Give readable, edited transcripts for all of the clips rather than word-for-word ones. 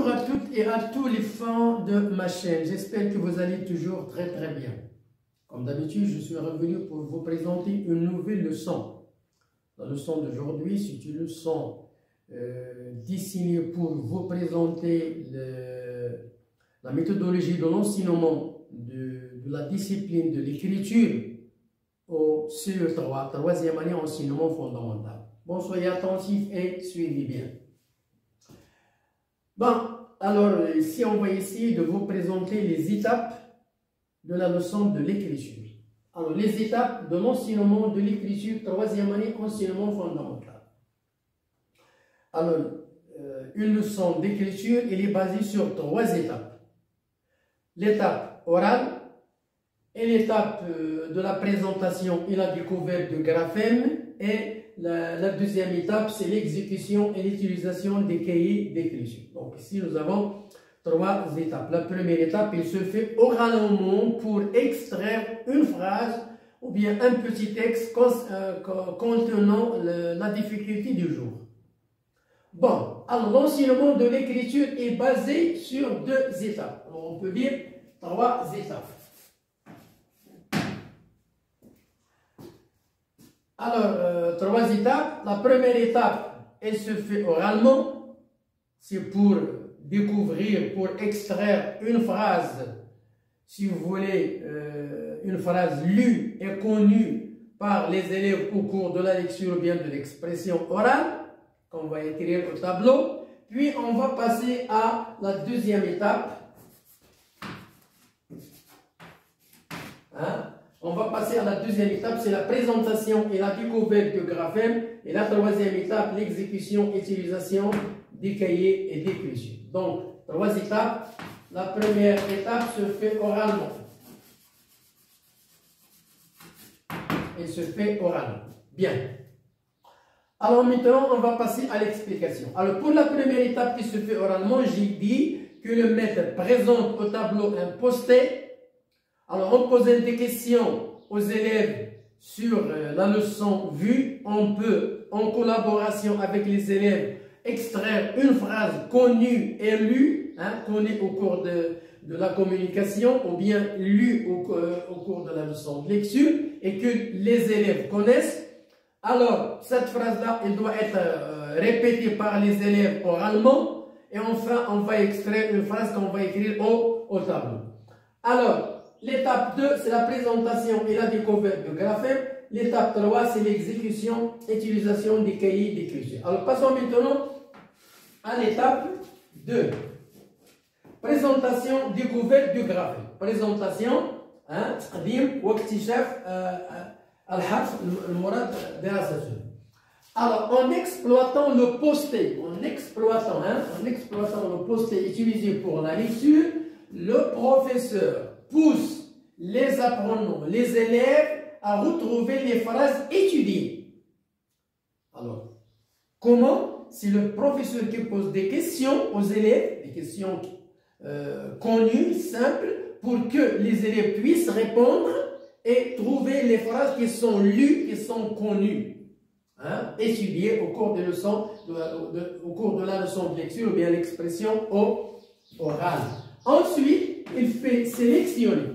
Bonjour à toutes et à tous les fans de ma chaîne. J'espère que vous allez toujours très bien. Comme d'habitude, je suis revenu pour vous présenter une nouvelle leçon. La leçon d'aujourd'hui, c'est une leçon destinée pour vous présenter la méthodologie de l'enseignement de la discipline de l'écriture au CE3, troisième année enseignement fondamental. Bon, soyez attentifs et suivez bien. Bon, alors ici on va essayer de vous présenter les étapes de la leçon de l'écriture. Alors les étapes de l'enseignement de l'écriture, troisième année enseignement fondamental. Alors, une leçon d'écriture, elle est basée sur trois étapes. L'étape orale et l'étape de la présentation et la découverte de graphèmes, et la deuxième étape, c'est l'exécution et l'utilisation des cahiers d'écriture. Donc ici, nous avons trois étapes. La première étape, elle se fait oralement pour extraire une phrase ou bien un petit texte contenant la difficulté du jour. Bon, alors l'enseignement de l'écriture est basé sur deux étapes. Alors, on peut dire trois étapes. Alors, trois étapes. La première étape, elle se fait oralement. C'est pour découvrir, pour extraire une phrase, si vous voulez, une phrase lue et connue par les élèves au cours de la lecture ou bien de l'expression orale, qu'on va écrire au tableau. Puis, on va passer à la deuxième étape. On va passer à la deuxième étape, c'est la présentation et la découverte de graphèmes. Et la troisième étape, l'exécution et utilisation des cahiers et d'écriture. Donc, trois étapes. La première étape se fait oralement. Elle se fait oralement. Bien. Alors maintenant, on va passer à l'explication. Alors, pour la première étape qui se fait oralement, j'ai dit que le maître présente au tableau un post-it. Alors, on pose des questions aux élèves sur la leçon vue. On peut, en collaboration avec les élèves, extraire une phrase connue et lue, connue au cours de la communication, ou bien lue au cours de la leçon de lecture, et que les élèves connaissent. Alors, cette phrase-là, elle doit être répétée par les élèves oralement, et enfin, on va extraire une phrase qu'on va écrire au tableau. Alors, l'étape 2, c'est la présentation et la découverte de graphèmes. L'étape 3, c'est l'exécution et utilisation des cahiers d'écriture. Alors, passons maintenant à l'étape 2. Présentation, découverte du graphème. Présentation, c'est-à-dire, alors, en exploitant le post-it, en exploitant le post-it utilisé pour la lecture, le professeur pousse les apprenants, les élèves à retrouver les phrases étudiées. Alors, comment? C'est le professeur qui pose des questions aux élèves, des questions connues, simples, pour que les élèves puissent répondre et trouver les phrases qui sont lues, qui sont connues, étudiées au cours de la leçon de lecture ou bien l'expression orale. Ensuite, il fait sélectionner,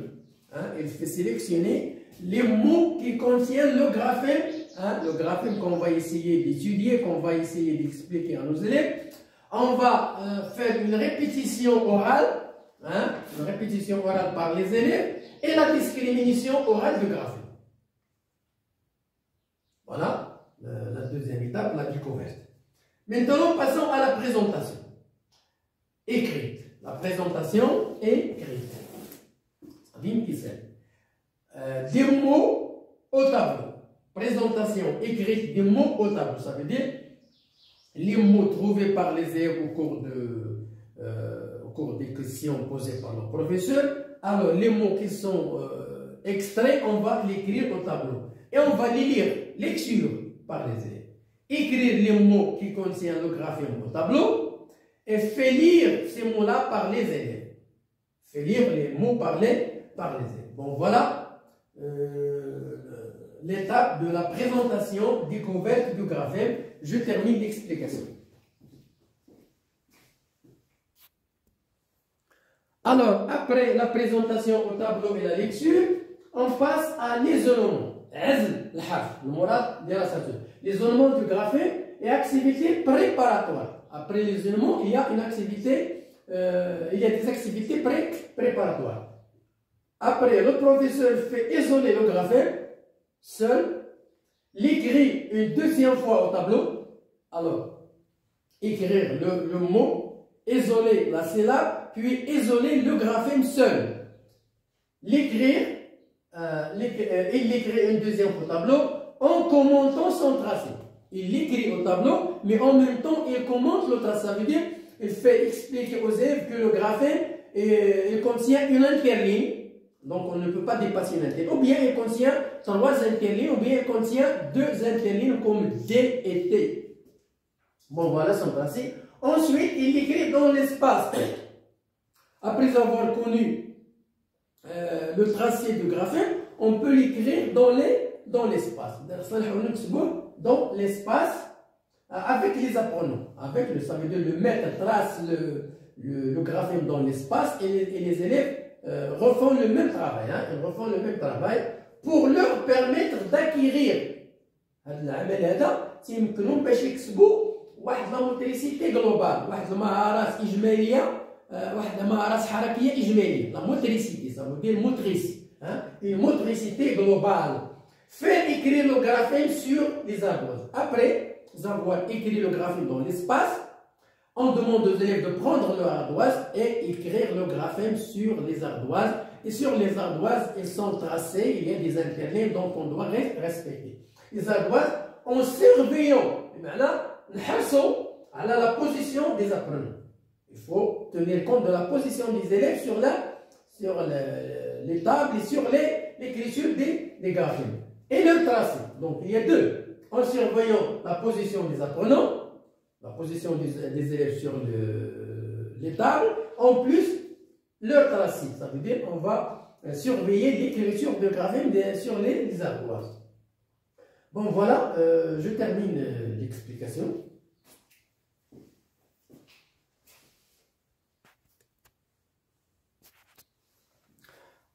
les mots qui contiennent le graphème qu'on va essayer d'étudier, qu'on va essayer d'expliquer à nos élèves. On va faire une répétition orale par les élèves, et la discrimination orale du graphème. Voilà la deuxième étape, la découverte. Maintenant, passons à la présentation écrite. La présentation écrite. Des mots au tableau. Présentation écrite des mots au tableau. Ça veut dire les mots trouvés par les élèves au cours des questions posées par le professeur. Alors, les mots qui sont extraits, on va l'écrire au tableau. Et on va les lire. Lecture par les élèves. Écrire les mots qui contiennent le graphème au tableau. Et fait lire ces mots-là par les élèves. Fait lire les mots par les élèves. Bon, voilà l'étape de la présentation, découverte du graphème. Je termine l'explication. Alors, après la présentation au tableau et la lecture, on passe à l'isolement. L'isolement du graphème et activité préparatoire. Après l'isolement, il y a une activité, il y a des activités préparatoires. Après, le professeur fait isoler le graphème seul, l'écrit une deuxième fois au tableau. Alors, écrire le mot, isoler la syllabe, puis isoler le graphème seul. L'écrire, il l'écrit une deuxième fois au tableau en commentant son tracé. Il l'écrit au tableau, mais en même temps, il commente le tracé. Ça veut dire, il fait expliquer aux élèves que le graphème il contient une interligne. Donc, on ne peut pas dépasser une interligne. Ou bien, il contient 3 interlignes, ou bien, il contient 2 interlignes comme D et T. Bon, voilà son tracé. Ensuite, il écrit dans l'espace. Après avoir connu le tracé du graphème, on peut l'écrire dans l'espace. Dans l'espace, avec les apprenants. Ça veut dire le maître trace le graphème dans l'espace et les élèves refont le même travail. Ils refont le même travail pour leur permettre d'acquérir واحد لا موتريسيتي جلوبال واحد المهارات اجماليه واحد المهارات حركيه اجماليه لا موتريسيتي ça veut dire motrice une motricité globale. Faire écrire le graphème sur les ardoises. Après avoir écrit le graphème dans l'espace, on demande aux élèves de prendre leur ardoise et écrire le graphème sur les ardoises. Et sur les ardoises, ils sont tracés, il y a des interlignes, donc on doit respecter. Les ardoises, en surveillant, et maintenant, à la position des apprenants. Il faut tenir compte de la position des élèves sur les tables et sur l'écriture des graphèmes. Et le tracé. Donc il y a deux. En surveillant la position des apprenants, la position des élèves sur les tables, en plus leur tracé. Ça veut dire qu'on va surveiller l'écriture de graphèmes sur les ardoises. Bon voilà, je termine l'explication.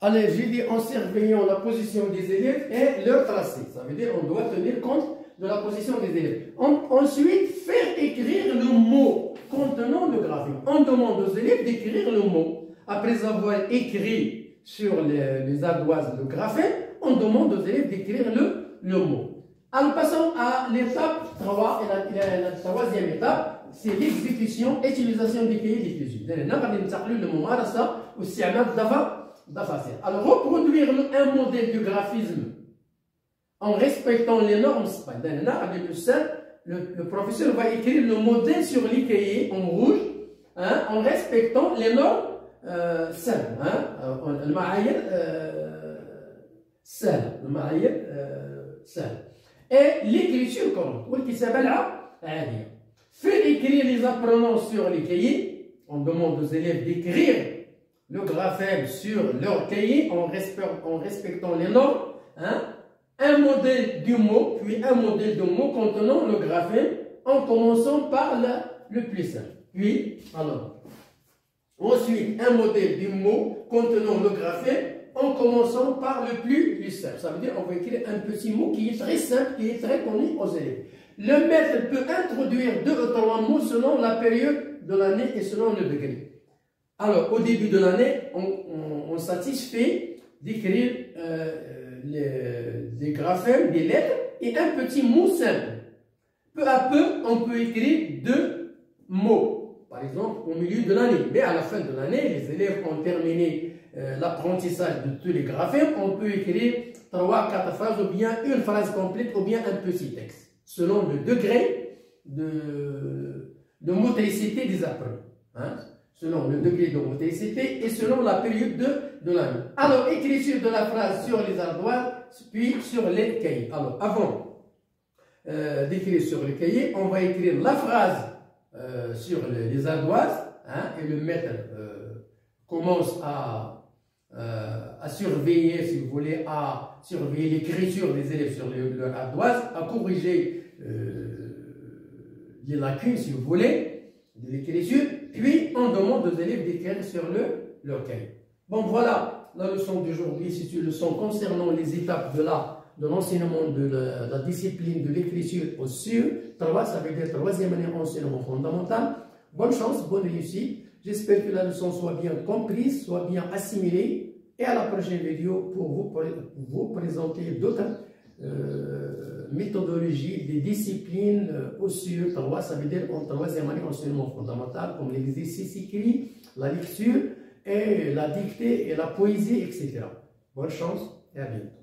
Allez, j'ai dit en surveillant la position des élèves et leur tracé. Ça veut dire qu'on doit tenir compte de la position des élèves. Ensuite, faire écrire le mot contenant le graphème. On demande aux élèves d'écrire le mot. Après avoir écrit sur les ardoises le graphème, on demande aux élèves d'écrire le mot. Alors passons à l'étape 3, et la troisième étape, c'est l'exécution, utilisation des cahiers d'écriture. Alors reproduire un modèle du graphisme en respectant les normes. Le professeur va écrire le modèle sur les cahiers en rouge en respectant les normes et l'écriture courante qui s'appelle faire écrire les apprenants sur les cahiers. On demande aux élèves d'écrire le graphème sur leur cahier en respectant les normes. Un modèle du mot, puis un modèle de mot contenant le graphème en commençant par le plus simple. Puis, alors, ensuite, un modèle du mot contenant le graphème en commençant par le plus simple. Ça veut dire qu'on va écrire un petit mot qui est très simple, qui est très connu aux élèves. Le maître peut introduire 2 ou 3 mots selon la période de l'année et selon le degré. Alors, au début de l'année, on satisfait d'écrire des graphèmes, des lettres et un petit mot simple. Peu à peu, on peut écrire 2 mots, par exemple, au milieu de l'année. Mais à la fin de l'année, les élèves ont terminé l'apprentissage de tous les graphèmes. On peut écrire 3, 4 phrases, ou bien une phrase complète, ou bien un petit texte, selon le degré de motricité des apprenants. Selon le degré de motricité et selon la période de l'année. Alors, écriture de la phrase sur les ardoises, puis sur les cahiers. Alors, avant d'écrire sur le cahier, on va écrire la phrase sur les ardoises, et le maître commence à surveiller, si vous voulez, à surveiller l'écriture des élèves sur leurs ardoises, à corriger les lacunes, si vous voulez, de l'écriture. Puis, on demande aux élèves d'écrire sur leur cahier. Bon, voilà la leçon d'aujourd'hui. C'est une leçon concernant les étapes de l'enseignement de la discipline de l'écriture au CE. 3, ça veut dire troisième année enseignement fondamental. Bonne chance, bonne réussite. J'espère que la leçon soit bien comprise, soit bien assimilée. Et à la prochaine vidéo pour vous présenter d'autres méthodologies des disciplines au CE 3, ça veut dire en troisième année enseignement fondamental, comme l'exercice écrit, la lecture, et la dictée et la poésie, etc. Bonne chance et à bientôt.